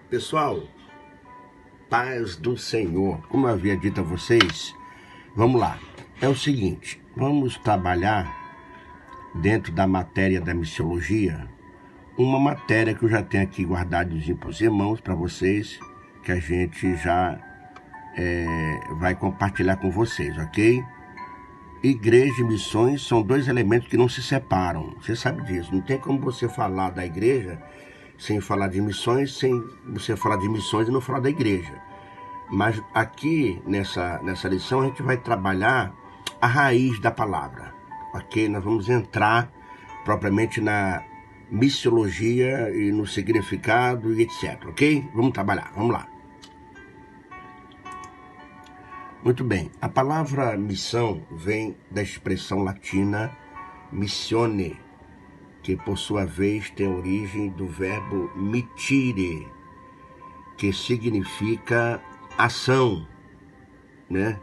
Pessoal, paz do Senhor. Como eu havia dito a vocês, vamos lá. É o seguinte, vamos trabalhar dentro da matéria da missiologia, uma matéria que eu já tenho aqui guardadinho para os irmãos, para vocês, que a gente já vai compartilhar com vocês, ok? Igreja e missões são dois elementos que não se separam. Você sabe disso. Não tem como você falar da igreja sem falar de missões, sem você falar de missões e não falar da igreja. Mas aqui, nessa lição, a gente vai trabalhar a raiz da palavra, ok? Nós vamos entrar propriamente na missiologia e no significado e etc, ok? Vamos trabalhar, vamos lá. Muito bem, a palavra missão vem da expressão latina missione, que por sua vez tem origem do verbo mittire, que significa ação, né?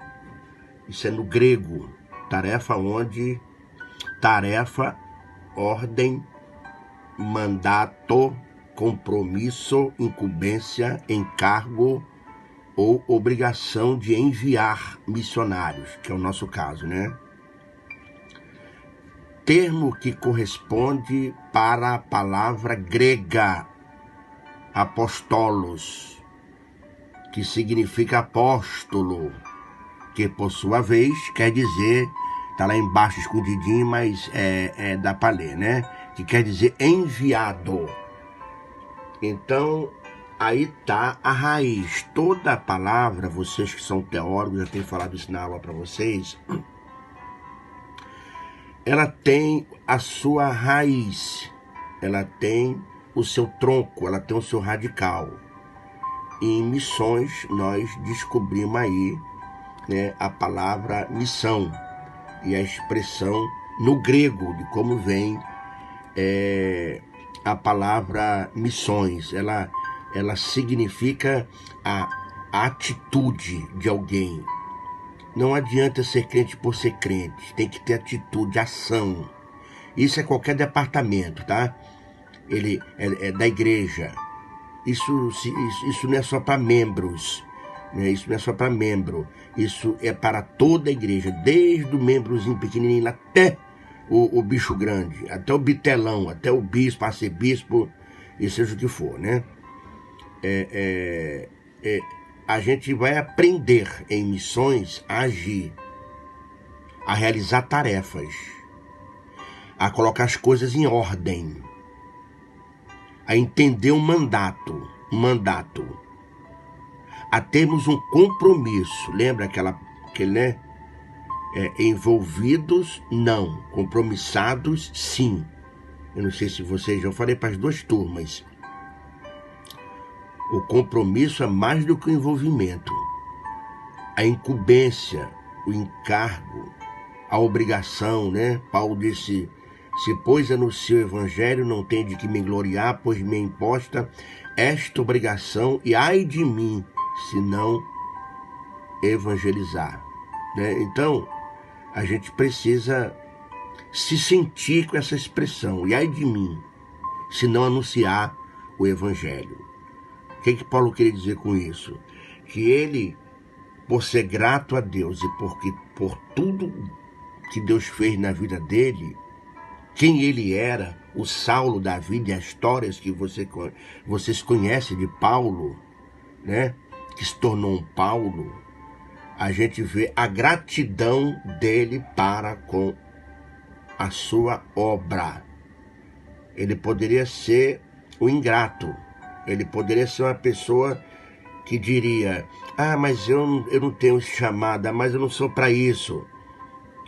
Isso é no grego, tarefa, ordem, mandato, compromisso, incumbência, encargo ou obrigação de enviar missionários, que é o nosso caso, né? Termo que corresponde para a palavra grega apostolos, que significa apóstolo, que por sua vez quer dizer, tá lá embaixo escondidinho, mas dá para ler, né? Que quer dizer enviado. Então, aí tá a raiz. Toda a palavra, vocês que são teólogos, já tenho falado isso na aula para vocês, ela tem a sua raiz, ela tem o seu tronco, ela tem o seu radical. E em missões nós descobrimos aí, né, a palavra missão e a expressão no grego de como vem a palavra missões. Ela significa a atitude de alguém. Não adianta ser crente por ser crente, tem que ter atitude, ação. Isso é qualquer departamento, tá? Ele é da igreja. Isso não é só para membros, né? Isso não é só para membro. Isso é para toda a igreja, desde o membrozinho pequenininho até o bicho grande, até o bitelão, até o bispo, arcebispo, e seja o que for, né? A gente vai aprender em missões a agir, a realizar tarefas, a colocar as coisas em ordem, a entender um mandato, a termos um compromisso. Lembra aquele, né? Envolvidos, não. Compromissados, sim. Eu não sei se vocês já falei para as duas turmas. O compromisso é mais do que o envolvimento. A incumbência, o encargo, a obrigação, né? Paulo disse: se pois anuncio o evangelho, não tenho de que me gloriar, pois me é imposta esta obrigação, e ai de mim, se não evangelizar, né? Então, a gente precisa se sentir com essa expressão, e ai de mim, se não anunciar o evangelho. O que Paulo queria dizer com isso? Que ele, por ser grato a Deus e por tudo que Deus fez na vida dele, quem ele era, o Saulo da vida e as histórias que vocês conhecem de Paulo, né? Que se tornou um Paulo, a gente vê a gratidão dele para com a sua obra. Ele poderia ser o ingrato, ele poderia ser uma pessoa que diria: mas eu não tenho chamada, mas eu não sou para isso,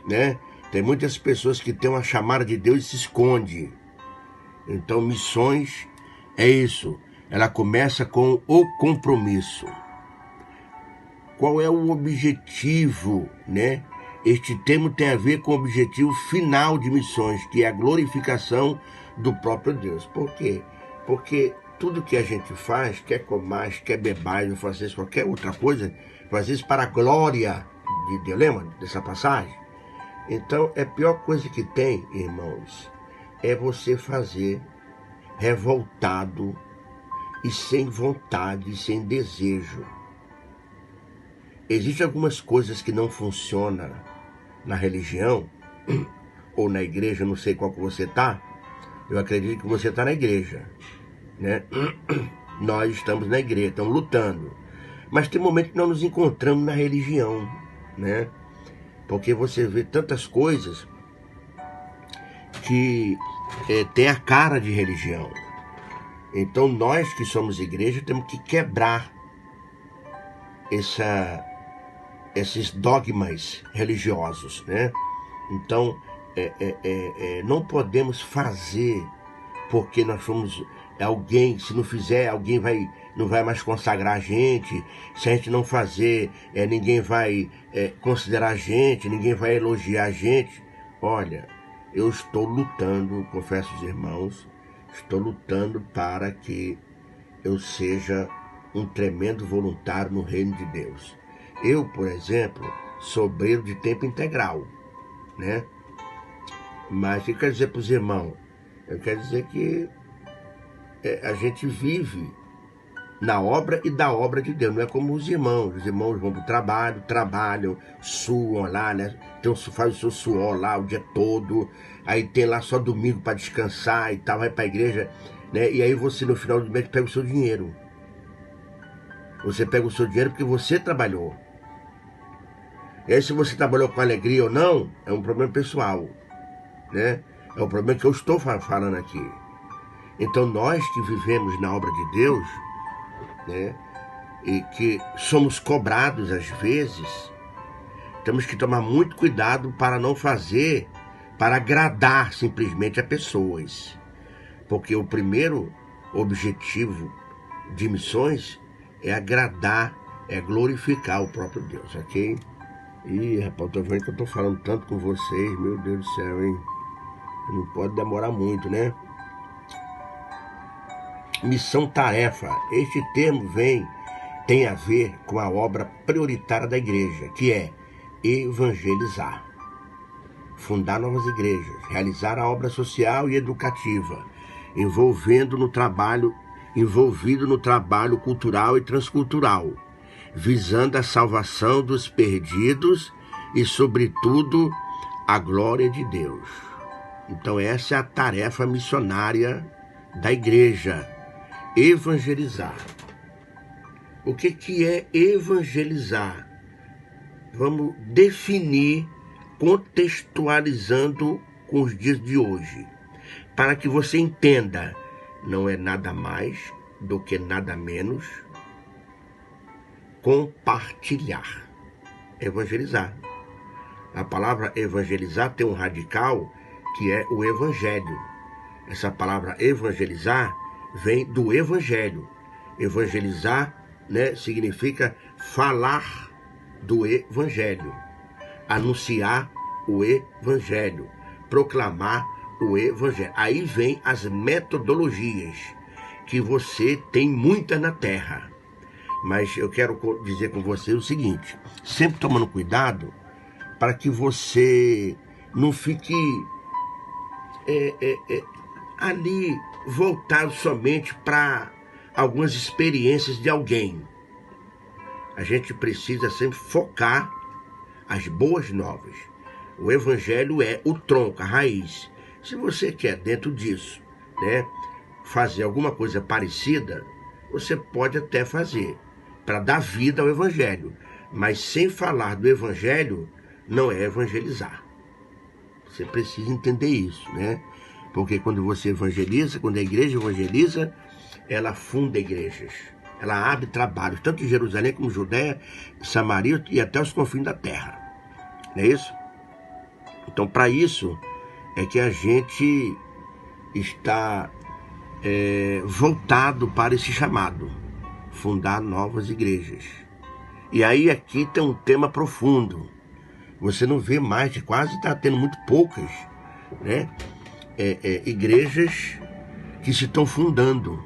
né? Tem muitas pessoas que têm uma chamada de Deus e se esconde. Então, missões é isso. Ela começa com o compromisso. Qual é o objetivo, né? Este termo tem a ver com o objetivo final de missões, que é a glorificação do próprio Deus. Por quê? Porque tudo que a gente faz, quer comais, quer bebais, ou fazer qualquer outra coisa, faz isso para a glória de Deus. Lembra dessa passagem? Então, a pior coisa que tem, irmãos, é você fazer revoltado, e sem vontade, sem desejo. Existem algumas coisas que não funcionam na religião ou na igreja, não sei qual que você está. Eu acredito que você está na igreja, né? Nós estamos na igreja, estamos lutando. Mas tem momentos que nós nos encontramos na religião, né? Porque você vê tantas coisas que tem a cara de religião. Então nós que somos igreja temos que quebrar esses dogmas religiosos, né? Então não podemos fazer porque nós somos alguém, se não fizer, alguém não vai mais consagrar a gente. Se a gente não fazer, ninguém vai considerar a gente, ninguém vai elogiar a gente. Olha, eu estou lutando, confesso aos irmãos, estou lutando para que eu seja um tremendo voluntário no reino de Deus. Eu, por exemplo, sou obreiro de tempo integral, né? Mas o que eu quero dizer para os irmãos? Eu quero dizer que a gente vive na obra e da obra de Deus. Não é como os irmãos. Os irmãos vão para o trabalho, trabalham, suam lá, né? Faz o seu suor lá o dia todo. Aí tem lá só domingo para descansar e tal, vai para a igreja, né? E aí você no final do mês pega o seu dinheiro. Você pega o seu dinheiro porque você trabalhou. E aí se você trabalhou com alegria ou não, é um problema pessoal, né? É o problema que eu estou falando aqui. Então nós que vivemos na obra de Deus, né, e que somos cobrados às vezes, temos que tomar muito cuidado para não fazer, para agradar simplesmente a pessoas. Porque o primeiro objetivo de missões é agradar, é glorificar o próprio Deus, ok? Ih, rapaz, tô vendo que eu tô falando tanto com vocês, meu Deus do céu, hein? Não pode demorar muito, né? Missão-tarefa. Este termo tem a ver com a obra prioritária da igreja, que é evangelizar, fundar novas igrejas, realizar a obra social e educativa, envolvido no trabalho cultural e transcultural, visando a salvação dos perdidos e, sobretudo, a glória de Deus. Então essa é a tarefa missionária da igreja, evangelizar. O que é evangelizar? Vamos definir, contextualizando com os dias de hoje, para que você entenda, não é nada mais do que nada menos compartilhar. Evangelizar. A palavra evangelizar tem um radical que é o evangelho. Essa palavra evangelizar vem do evangelho. Evangelizar, né, significa falar do evangelho, anunciar o evangelho, proclamar o evangelho. Aí vem as metodologias, que você tem muita na terra. Mas eu quero dizer com você o seguinte, sempre tomando cuidado para que você não fique ali voltado somente para algumas experiências de alguém. A gente precisa sempre focar as boas novas. O evangelho é o tronco, a raiz. Se você quer dentro disso, né, fazer alguma coisa parecida, você pode até fazer, para dar vida ao evangelho. Mas sem falar do evangelho, não é evangelizar. Você precisa entender isso, né? Porque quando você evangeliza, quando a igreja evangeliza, ela funda igrejas. Ela abre trabalhos, tanto em Jerusalém como em Judéia, Samaria e até os confins da terra. Não é isso? Então, para isso, é que a gente está voltado para esse chamado. Fundar novas igrejas. E aí aqui tem um tema profundo. Você não vê mais, quase está tendo muito poucas, né? Igrejas que se estão fundando.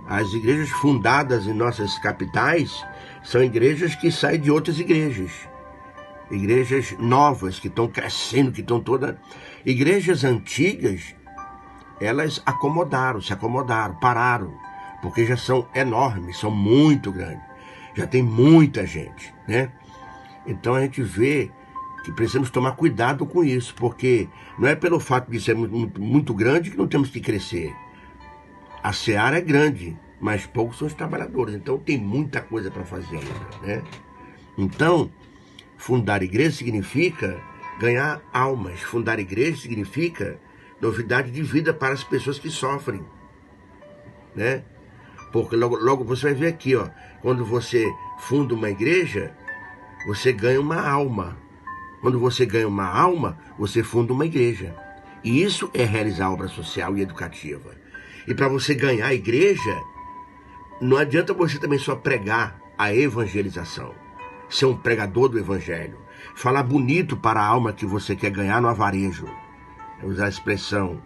As igrejas fundadas em nossas capitais são igrejas que saem de outras igrejas. Igrejas novas que estão crescendo, que estão todas... Igrejas antigas, elas se acomodaram, pararam. porque já são enormes, são muito grandes, já tem muita gente, né? Então a gente vê que precisamos tomar cuidado com isso, porque não é pelo fato de ser muito grande que não temos que crescer. A seara é grande, mas poucos são os trabalhadores, então tem muita coisa para fazer ainda, né? Então, fundar igreja significa ganhar almas. Fundar igreja significa novidade de vida para as pessoas que sofrem, né? Porque logo você vai ver aqui, ó, quando você funda uma igreja, você ganha uma alma. Quando você ganha uma alma, você funda uma igreja. E isso é realizar obra social e educativa. E para você ganhar a igreja, não adianta você também só pregar a evangelização, ser um pregador do evangelho, falar bonito para a alma que você quer ganhar no avarejo. É usar a expressão,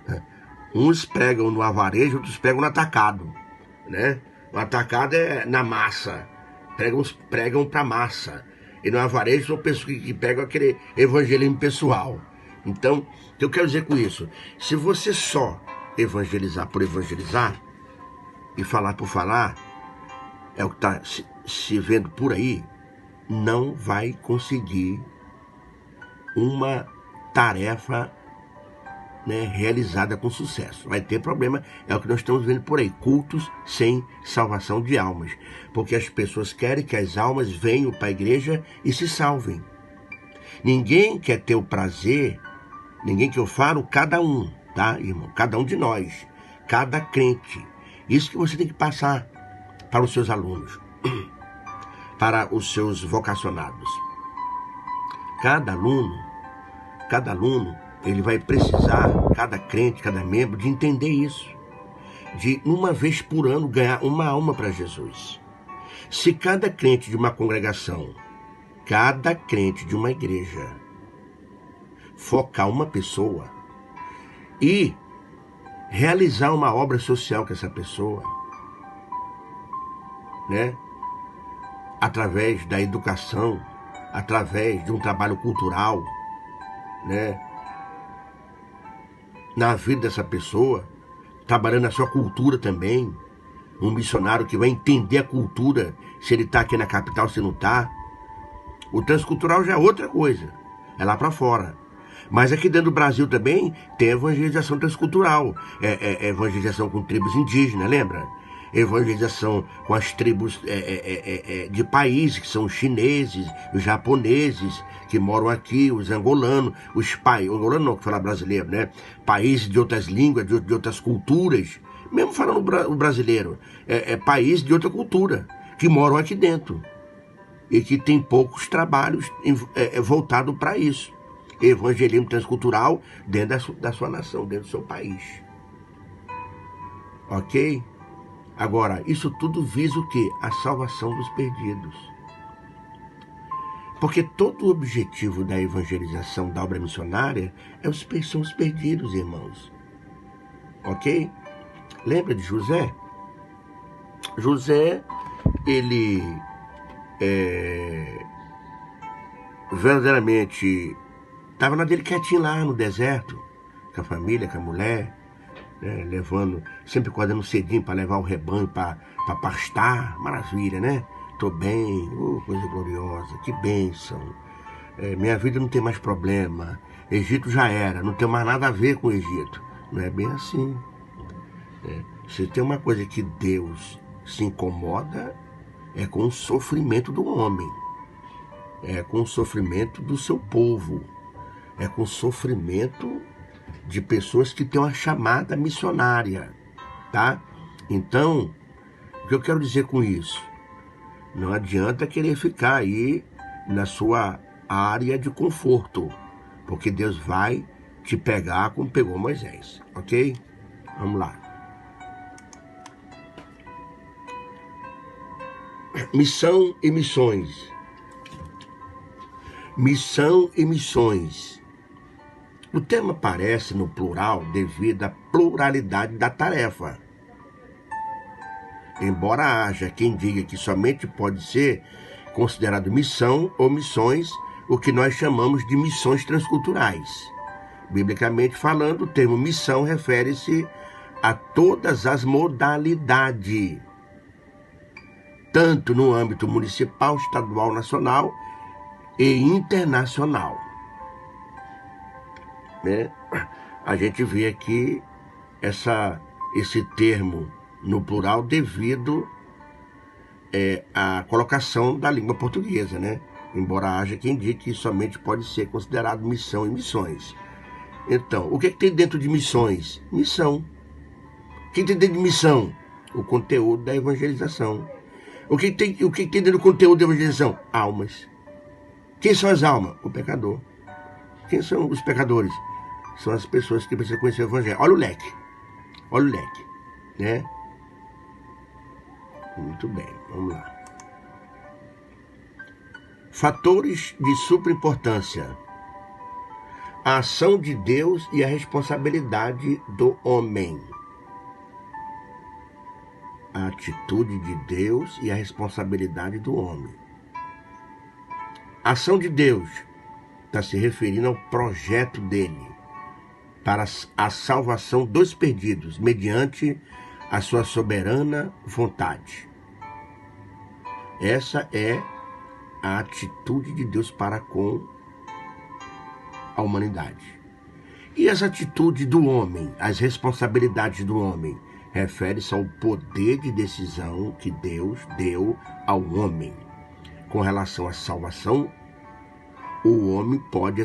né? Uns pregam no avarejo, outros pregam no atacado, né? No atacado é na massa, pregam para massa. E no avarejo são pessoas que pegam aquele evangelismo pessoal. Então, o que eu quero dizer com isso? Se você só evangelizar por evangelizar e falar por falar, é o que está se vendo por aí, não vai conseguir uma tarefa, né, realizada com sucesso. Vai ter problema, é o que nós estamos vendo por aí, cultos sem salvação de almas, porque as pessoas querem que as almas venham para a igreja e se salvem. Ninguém quer ter o prazer, ninguém que eu falo, cada um, tá, irmão? Cada um de nós, cada crente. Isso que você tem que passar para os seus alunos, para os seus vocacionados. Cada aluno, ele vai precisar, cada crente, cada membro, de entender isso. De, uma vez por ano, ganhar uma alma para Jesus. Se cada crente de uma congregação, cada crente de uma igreja, focar uma pessoa e realizar uma obra social com essa pessoa, né? Através da educação, através de um trabalho cultural, né? Na vida dessa pessoa, trabalhando na sua cultura também. Um missionário que vai entender a cultura, se ele está aqui na capital, se não está. O transcultural já é outra coisa, é lá para fora. Mas aqui dentro do Brasil também tem evangelização transcultural, evangelização com tribos indígenas, lembra? Evangelização com as tribos de países, que são os chineses, os japoneses, que moram aqui, os angolanos, angolano não, que fala brasileiro, né? Países de outras línguas, de outras culturas, mesmo falando o brasileiro, países de outra cultura, que moram aqui dentro, e que tem poucos trabalhos voltados para isso. Evangelismo transcultural dentro da sua nação, dentro do seu país. Ok? Agora, isso tudo visa o quê? A salvação dos perdidos. Porque todo o objetivo da evangelização, da obra missionária, são os perdidos, irmãos. Ok? Lembra de José? José, ele verdadeiramente estava na dele quietinho lá no deserto, com a família, com a mulher, né, levando, sempre acordando cedinho para levar o rebanho para pastar. Maravilha, né? Tô bem, coisa gloriosa, que bênção. Minha vida não tem mais problema. Egito já era, não tem mais nada a ver com o Egito. Não é bem assim. Se tem uma coisa que Deus se incomoda, é com o sofrimento do homem. É com o sofrimento do seu povo. É com o sofrimento de pessoas que têm uma chamada missionária, tá? Então, o que eu quero dizer com isso? Não adianta querer ficar aí na sua área de conforto, porque Deus vai te pegar como pegou Moisés, ok? Vamos lá. Missão e missões. Missão e missões. O termo aparece no plural devido à pluralidade da tarefa. Embora haja quem diga que somente pode ser considerado missão ou missões, o que nós chamamos de missões transculturais. Biblicamente falando, o termo missão refere-se a todas as modalidades, tanto no âmbito municipal, estadual, nacional e internacional. Né? A gente vê aqui esse termo no plural devido à colocação da língua portuguesa, né? Embora haja quem diga que somente pode ser considerado missão e missões. Então, o que tem dentro de missões? Missão. O que tem dentro de missão? O conteúdo da evangelização. O que tem dentro do conteúdo da evangelização? Almas. Quem são as almas? O pecador. Quem são os pecadores? São as pessoas que precisam conhecer o evangelho. Olha o leque. Olha o leque. Né? Muito bem, vamos lá. Fatores de superimportância. A ação de Deus e a responsabilidade do homem. A atitude de Deus e a responsabilidade do homem. A ação de Deus está se referindo ao projeto dele para a salvação dos perdidos, mediante a sua soberana vontade. Essa é a atitude de Deus para com a humanidade. E essa atitude do homem, as responsabilidades do homem, refere-se ao poder de decisão que Deus deu ao homem. Com relação à salvação, o homem pode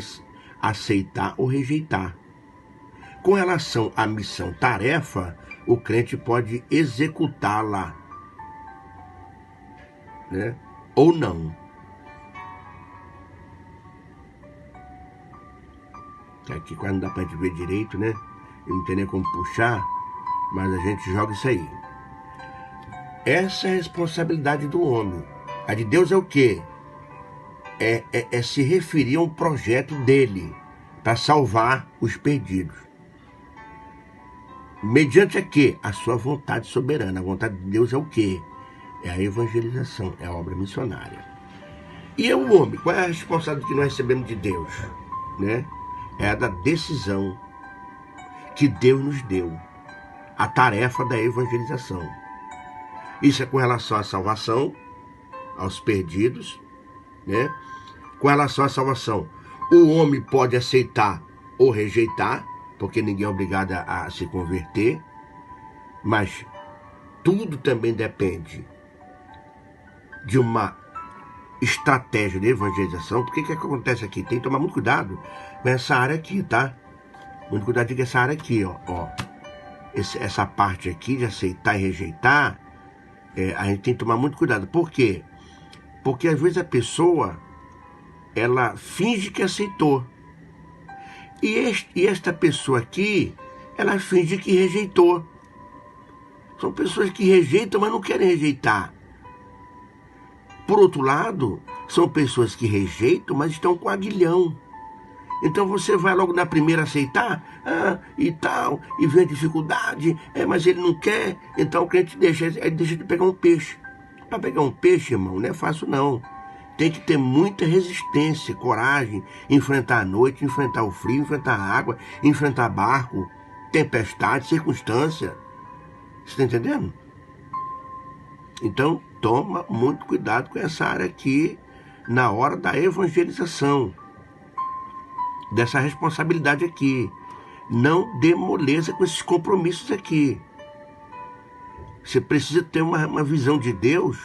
aceitar ou rejeitar. Com relação à missão-tarefa, o crente pode executá-la, né? Ou não. Aqui quase não dá para gente ver direito, né? Eu não tenho nem como puxar, mas a gente joga isso aí. Essa é a responsabilidade do homem. A de Deus é o quê? É se referir a um projeto dele para salvar os perdidos. Mediante a quê? A sua vontade soberana. A vontade de Deus é o quê? É a evangelização, é a obra missionária. E o homem, qual é a responsabilidade que nós recebemos de Deus? Né? É a da decisão que Deus nos deu. A tarefa da evangelização. Isso é com relação à salvação, aos perdidos, né? Com relação à salvação, o homem pode aceitar ou rejeitar, porque ninguém é obrigado a se converter, mas tudo também depende de uma estratégia de evangelização. Porque o que acontece aqui? Tem que tomar muito cuidado com essa área aqui, tá? Muito cuidado com essa área aqui, ó. Essa parte aqui de aceitar e rejeitar, a gente tem que tomar muito cuidado. Por quê? Porque às vezes a pessoa, ela finge que aceitou. E esta pessoa aqui, ela finge que rejeitou. São pessoas que rejeitam, mas não querem rejeitar. Por outro lado, são pessoas que rejeitam, mas estão com aguilhão. Então você vai logo na primeira aceitar, e tal, e vê a dificuldade, mas ele não quer, então o crente deixa de pegar um peixe. Para pegar um peixe, irmão, não é fácil não. Tem que ter muita resistência, coragem, enfrentar a noite, enfrentar o frio, enfrentar a água, enfrentar barco, tempestade, circunstância. Você está entendendo? Então, toma muito cuidado com essa área aqui na hora da evangelização. Dessa responsabilidade aqui. Não dê moleza com esses compromissos aqui. Você precisa ter uma visão de Deus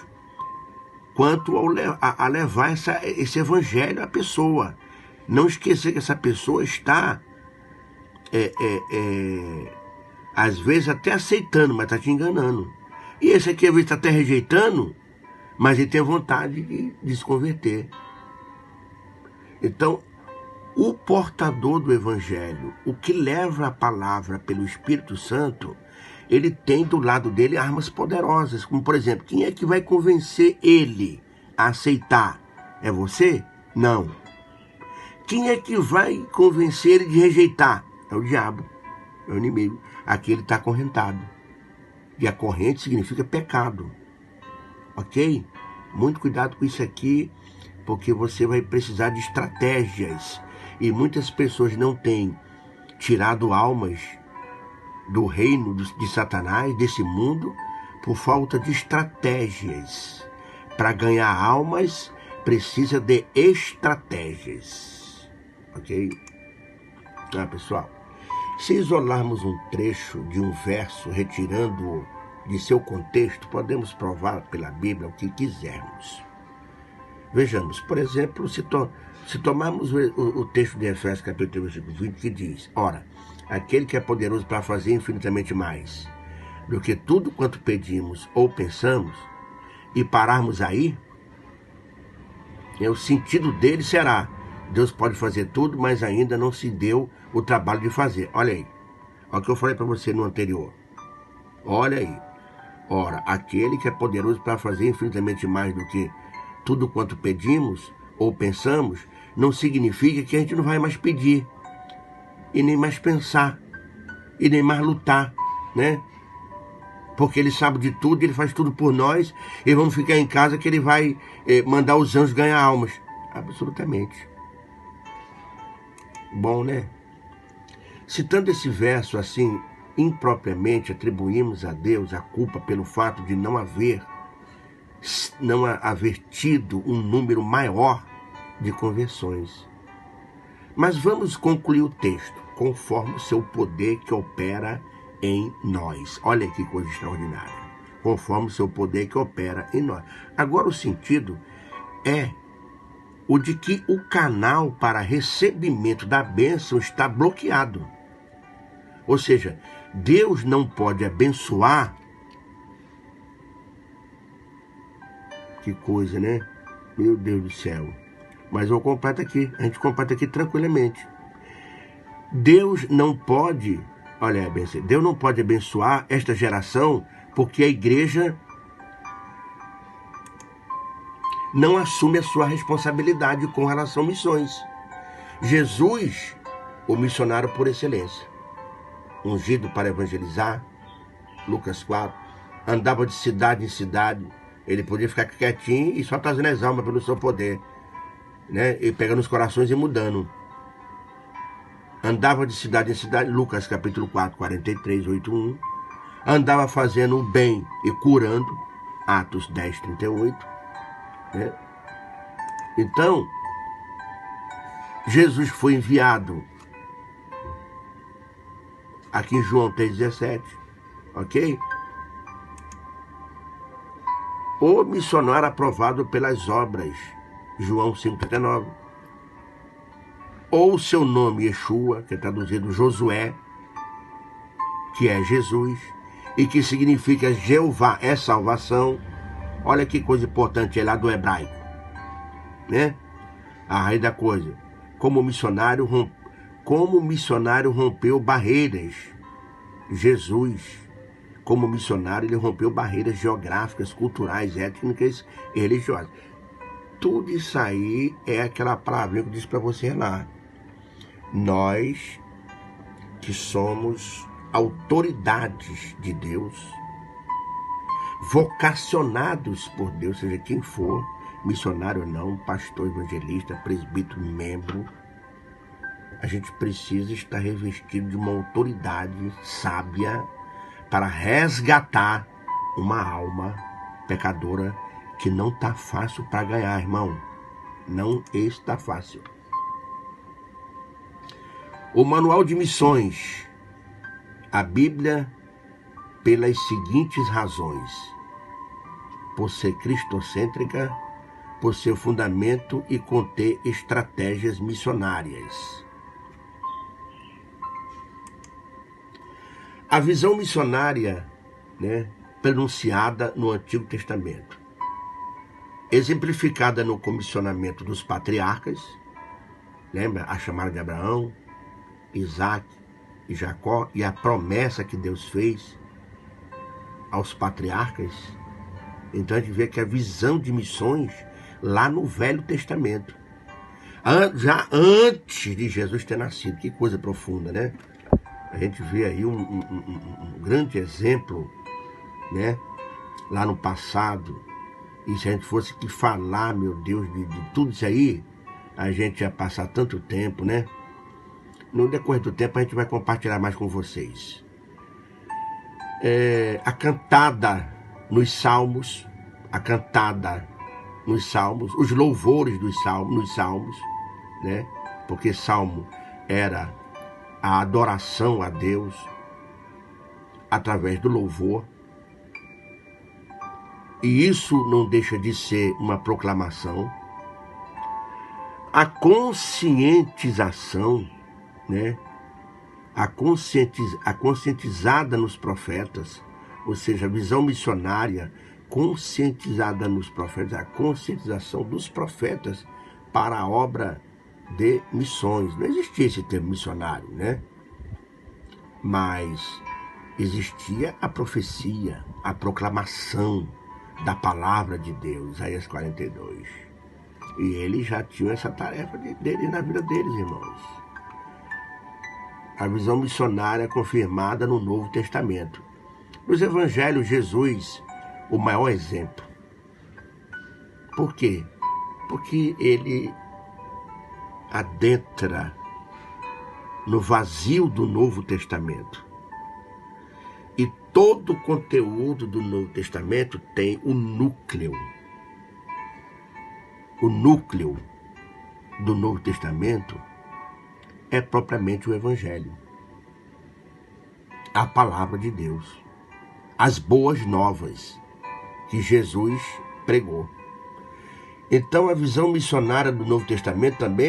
quanto a levar esse evangelho à pessoa. Não esquecer que essa pessoa está, às vezes, até aceitando, mas está te enganando. E esse aqui, às vezes, está até rejeitando, mas ele tem vontade de se converter. Então, o portador do evangelho, o que leva a palavra pelo Espírito Santo, ele tem do lado dele armas poderosas, como por exemplo, quem é que vai convencer ele a aceitar? É você? Não. Quem é que vai convencer ele de rejeitar? É o diabo, é o inimigo. Aqui ele está acorrentado. E a corrente significa pecado. Ok? Muito cuidado com isso aqui, porque você vai precisar de estratégias. E muitas pessoas não têm tirado almas do reino de Satanás, desse mundo, por falta de estratégias. Para ganhar almas, precisa de estratégias. Ok? Pessoal, se isolarmos um trecho de um verso, retirando-o de seu contexto, podemos provar pela Bíblia o que quisermos. Vejamos, por exemplo, se tomarmos o texto de Efésios, capítulo 3, versículo 20, que diz: ora, aquele que é poderoso para fazer infinitamente mais do que tudo quanto pedimos ou pensamos, e pararmos aí, o sentido dele será: Deus pode fazer tudo, mas ainda não se deu o trabalho de fazer. Olha aí, olha o que eu falei para você no anterior. Olha aí. Ora, aquele que é poderoso para fazer infinitamente mais do que tudo quanto pedimos ou pensamos, não significa que a gente não vai mais pedir, e nem mais pensar, e nem mais lutar, né? Porque ele sabe de tudo, ele faz tudo por nós, e vamos ficar em casa que ele vai mandar os anjos ganhar almas. Absolutamente. Bom, né? Citando esse verso assim, impropriamente atribuímos a Deus a culpa pelo fato de não haver tido um número maior de conversões. Mas vamos concluir o texto, conforme o seu poder que opera em nós. Olha que coisa extraordinária. Conforme o seu poder que opera em nós. Agora o sentido é o de que o canal para recebimento da bênção está bloqueado. Ou seja, Deus não pode abençoar. Que coisa, né? Meu Deus do céu. Mas eu completo aqui. A gente completa aqui tranquilamente. Deus não pode, olha, Deus não pode abençoar esta geração porque a igreja não assume a sua responsabilidade com relação a missões. Jesus, o missionário por excelência, ungido para evangelizar, Lucas 4, andava de cidade em cidade. Ele podia ficar quietinho e só trazendo as almas pelo seu poder, né? E pegando os corações e mudando. Andava de cidade em cidade, Lucas capítulo 4, 43, 8:1. Andava fazendo o bem e curando, Atos 10, 38. Né? Então, Jesus foi enviado aqui em João 3,17, ok? O missionário aprovado pelas obras, João 5,39. Ou seu nome, Yeshua, que é traduzido Josué, que é Jesus, e que significa Jeová é salvação. Olha que coisa importante, é lá do hebraico, né? A raiz da coisa. Como missionário rompeu barreiras. Jesus, como missionário, ele rompeu barreiras geográficas, culturais, étnicas e religiosas. Tudo isso aí é aquela palavrinha que eu disse para você lá. Nós que somos autoridades de Deus, vocacionados por Deus, seja quem for, missionário ou não, pastor, evangelista, presbítero, membro, a gente precisa estar revestido de uma autoridade sábia para resgatar uma alma pecadora que não está fácil para ganhar, irmão. Não está fácil. O manual de missões, a Bíblia, pelas seguintes razões: por ser cristocêntrica, por seu fundamento e conter estratégias missionárias. A visão missionária, né, pronunciada no Antigo Testamento, exemplificada no comissionamento dos patriarcas, lembra a chamada de Abraão, Isaac e Jacó, e a promessa que Deus fez aos patriarcas. Então a gente vê que a visão de missões lá no Velho Testamento, já antes de Jesus ter nascido. Que coisa profunda, né? A gente vê aí um grande exemplo, né, lá no passado. E se a gente fosse que falar, meu Deus, de tudo isso aí, a gente ia passar tanto tempo, né? No decorrer do tempo a gente vai compartilhar mais com vocês. a cantada nos salmos, os louvores nos salmos, né? Porque salmo era a adoração a Deus através do louvor. E isso não deixa de ser uma proclamação. A conscientização, né? A conscientizada nos profetas, ou seja, a visão missionária conscientizada nos profetas, a conscientização dos profetas para a obra de missões. Não existia esse termo missionário, né? Mas existia a profecia, a proclamação da palavra de Deus, Isaías 42. E eles já tinham essa tarefa dele na vida deles, irmãos. A visão missionária confirmada no Novo Testamento. Nos evangelhos, Jesus, o maior exemplo. Por quê? Porque ele adentra no vazio do Novo Testamento. E todo o conteúdo do Novo Testamento tem um núcleo. O núcleo do Novo Testamento é propriamente o Evangelho. A palavra de Deus. As boas novas que Jesus pregou. Então a visão missionária do Novo Testamento também